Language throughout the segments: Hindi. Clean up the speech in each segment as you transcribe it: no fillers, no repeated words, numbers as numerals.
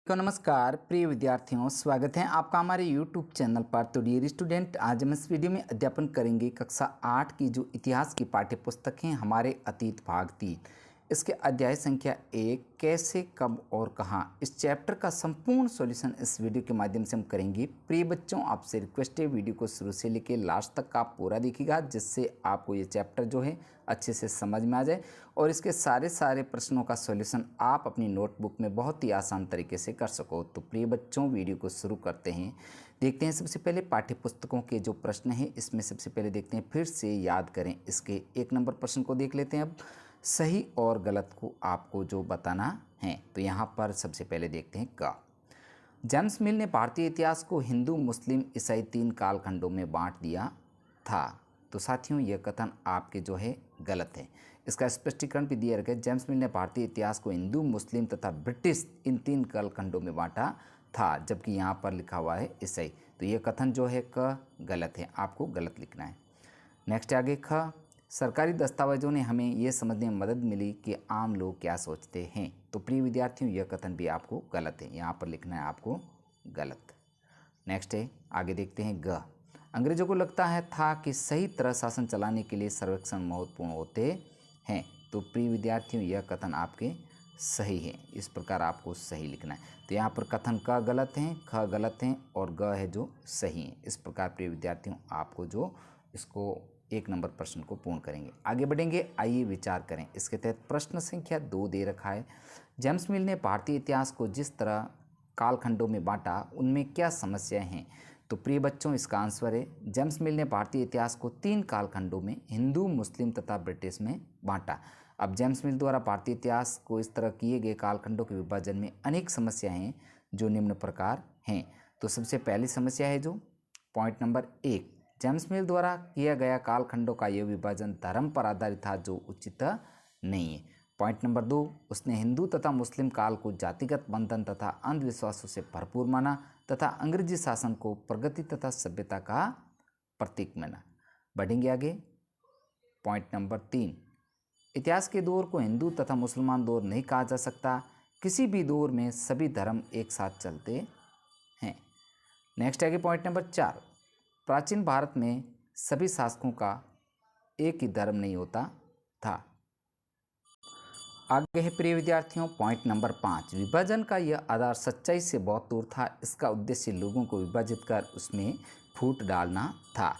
तो नमस्कार प्रिय विद्यार्थियों, स्वागत है आपका हमारे YouTube चैनल पर। तो डियर स्टूडेंट, आज हम इस वीडियो में अध्यापन करेंगे कक्षा 8 की जो इतिहास की पाठ्य पुस्तक है हमारे अतीत भाग 3, इसके अध्याय संख्या 1 कैसे, कब और कहाँ। इस चैप्टर का संपूर्ण सॉल्यूशन इस वीडियो के माध्यम से हम करेंगे। प्रिय बच्चों, आपसे रिक्वेस्ट है वीडियो को शुरू से लेकर लास्ट तक आप पूरा देखिएगा, जिससे आपको ये चैप्टर जो है अच्छे से समझ में आ जाए और इसके सारे प्रश्नों का सॉल्यूशन आप अपनी नोटबुक में बहुत ही आसान तरीके से कर सको। तो प्रिय बच्चों, वीडियो को शुरू करते हैं। देखते हैं सबसे पहले पाठ्य पुस्तकों के जो प्रश्न हैं, इसमें सबसे पहले देखते हैं, फिर से याद करें। इसके 1 नंबर प्रश्न को देख लेते हैं। अब सही और गलत को आपको जो बताना है, तो यहाँ पर सबसे पहले देखते हैं क। जेम्स मिल ने भारतीय इतिहास को हिंदू, मुस्लिम, ईसाई 3 कालखंडों में बांट दिया था। तो साथियों, यह कथन आपके जो है गलत है। इसका स्पष्टीकरण भी दिया गया। जेम्स मिल ने भारतीय इतिहास को हिंदू, मुस्लिम तथा ब्रिटिश इन 3 कालखंडों में बांटा था, जबकि यहाँ पर लिखा हुआ है ईसाई। तो यह कथन जो है क गलत है, आपको गलत लिखना है। नेक्स्ट आगे ख। सरकारी दस्तावेजों ने हमें यह समझने में मदद मिली कि आम लोग क्या सोचते हैं। तो प्रिय विद्यार्थियों, यह कथन भी आपको गलत है, यहाँ पर लिखना है आपको गलत। नेक्स्ट है, आगे देखते हैं ग। अंग्रेजों को लगता है था कि सही तरह शासन चलाने के लिए सर्वेक्षण महत्वपूर्ण होते हैं। तो प्रिय विद्यार्थियों, यह कथन आपके सही है, इस प्रकार आपको सही लिखना है। तो यहाँ पर कथन क गलत है, ख गलत है और ग है जो सही है। इस प्रकार प्रिय विद्यार्थियों, आपको जो इसको 1 नंबर प्रश्न को पूर्ण करेंगे। आगे बढ़ेंगे, आइए विचार करें। इसके तहत प्रश्न संख्या 2 दे रखा है। जेम्स मिल ने भारतीय इतिहास को जिस तरह कालखंडों में बांटा, उनमें क्या समस्याएं हैं। तो प्रिय बच्चों, इसका आंसर है जेम्स मिल ने भारतीय इतिहास को 3 कालखंडों में हिंदू, मुस्लिम तथा ब्रिटिश में बांटा। अब जेम्स मिल द्वारा भारतीय इतिहास को इस तरह किए गए कालखंडों के विभाजन में अनेक समस्याएं हैं, जो निम्न प्रकार हैं। तो सबसे पहली समस्या है जो पॉइंट नंबर 1, जेम्स मिल द्वारा किया गया कालखंडों का यह विभाजन धर्म पर आधारित था, जो उचित नहीं है। पॉइंट नंबर 2, उसने हिंदू तथा मुस्लिम काल को जातिगत बंधन तथा अंधविश्वासों से भरपूर माना तथा अंग्रेजी शासन को प्रगति तथा सभ्यता का प्रतीक माना। बढ़ेंगे आगे। पॉइंट नंबर 3, इतिहास के दौर को हिंदू तथा मुसलमान दौर नहीं कहा जा सकता, किसी भी दौर में सभी धर्म एक साथ चलते हैं। नेक्स्ट आगे पॉइंट नंबर 4, प्राचीन भारत में सभी शासकों का एक ही धर्म नहीं होता था। आगे है प्रिय विद्यार्थियों पॉइंट नंबर 5, विभाजन का यह आधार सच्चाई से बहुत दूर था। इसका उद्देश्य लोगों को विभाजित कर उसमें फूट डालना था।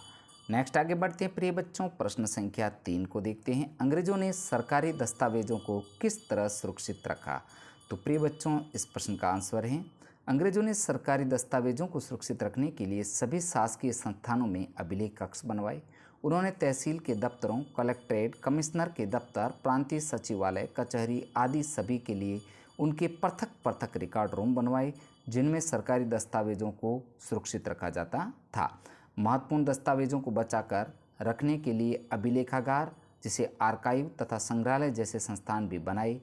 नेक्स्ट आगे बढ़ते हैं प्रिय बच्चों, प्रश्न संख्या 3 को देखते हैं। अंग्रेजों ने सरकारी दस्तावेजों को किस तरह सुरक्षित रखा। तो प्रिय बच्चों, इस प्रश्न का आंसर है अंग्रेजों ने सरकारी दस्तावेजों को सुरक्षित रखने के लिए सभी शासकीय संस्थानों में अभिलेख कक्ष बनवाए। उन्होंने तहसील के दफ्तरों, कलेक्ट्रेट, कमिश्नर के दफ्तर, प्रांतीय सचिवालय, कचहरी आदि सभी के लिए उनके पृथक पृथक रिकॉर्ड रूम बनवाए, जिनमें सरकारी दस्तावेजों को सुरक्षित रखा जाता था। महत्वपूर्ण दस्तावेजों को बचाकर रखने के लिए अभिलेखागार, जिसे आर्काइव तथा संग्रहालय जैसे संस्थान भी बनाए।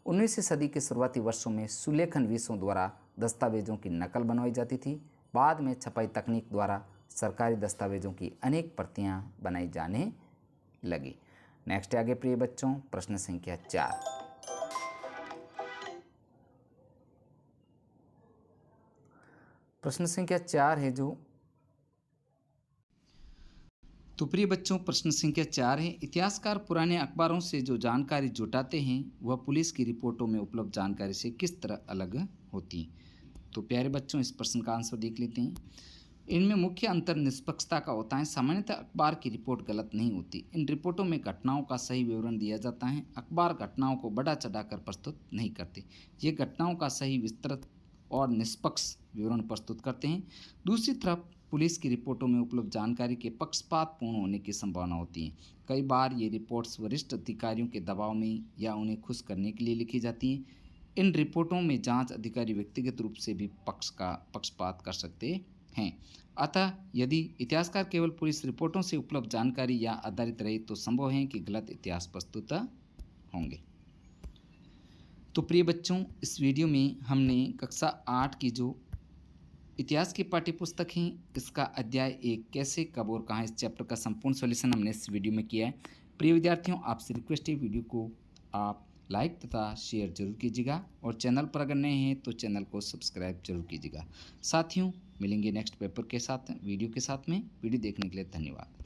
19वीं सदी के शुरुआती वर्षों में सुलेखन विषयों द्वारा दस्तावेजों की नकल बनवाई जाती थी। बाद में छपाई तकनीक द्वारा सरकारी दस्तावेजों की अनेक प्रतियां बनाई जाने लगी। नेक्स्ट आगे प्रिय बच्चों, प्रश्न संख्या 4, प्रश्न संख्या 4 है जो, तो प्रिय बच्चों प्रश्न संख्या 4 है, इतिहासकार पुराने अखबारों से जो जानकारी जुटाते हैं वह पुलिस की रिपोर्टों में उपलब्ध जानकारी से किस तरह अलग होती। तो प्यारे बच्चों, इस प्रश्न का आंसर देख लेते हैं। इनमें मुख्य अंतर निष्पक्षता का होता है। सामान्यतः अखबार की रिपोर्ट गलत नहीं होती। इन रिपोर्टों में घटनाओं का सही विवरण दिया जाता है। अखबार घटनाओं को बढ़ा चढ़ाकर प्रस्तुत नहीं करते, ये घटनाओं का सही, विस्तृत और निष्पक्ष विवरण प्रस्तुत करते हैं। दूसरी तरफ पुलिस की रिपोर्टों में उपलब्ध जानकारी के पक्षपातपूर्ण होने की संभावना होती है। कई बार ये रिपोर्ट्स वरिष्ठ अधिकारियों के दबाव में या उन्हें खुश करने के लिए लिखी जाती हैं। इन रिपोर्टों में जांच अधिकारी व्यक्तिगत रूप से भी पक्षपात कर सकते हैं। अतः यदि इतिहासकार केवल पुलिस रिपोर्टों से उपलब्ध जानकारी या आधारित रहे तो संभव है कि गलत इतिहास प्रस्तुत होंगे। तो प्रिय बच्चों, इस वीडियो में हमने कक्षा 8 की जो इतिहास की पाठ्य पुस्तक है, इसका अध्याय 1 कैसे, कब और कहाँ, इस चैप्टर का संपूर्ण सॉल्यूशन हमने इस वीडियो में किया है। प्रिय विद्यार्थियों, आपसे रिक्वेस्ट है वीडियो को आप लाइक तथा शेयर जरूर कीजिएगा और चैनल पर अगर नए हैं तो चैनल को सब्सक्राइब जरूर कीजिएगा। साथियों, मिलेंगे नेक्स्ट पेपर के साथ, वीडियो के साथ में। वीडियो देखने के लिए धन्यवाद।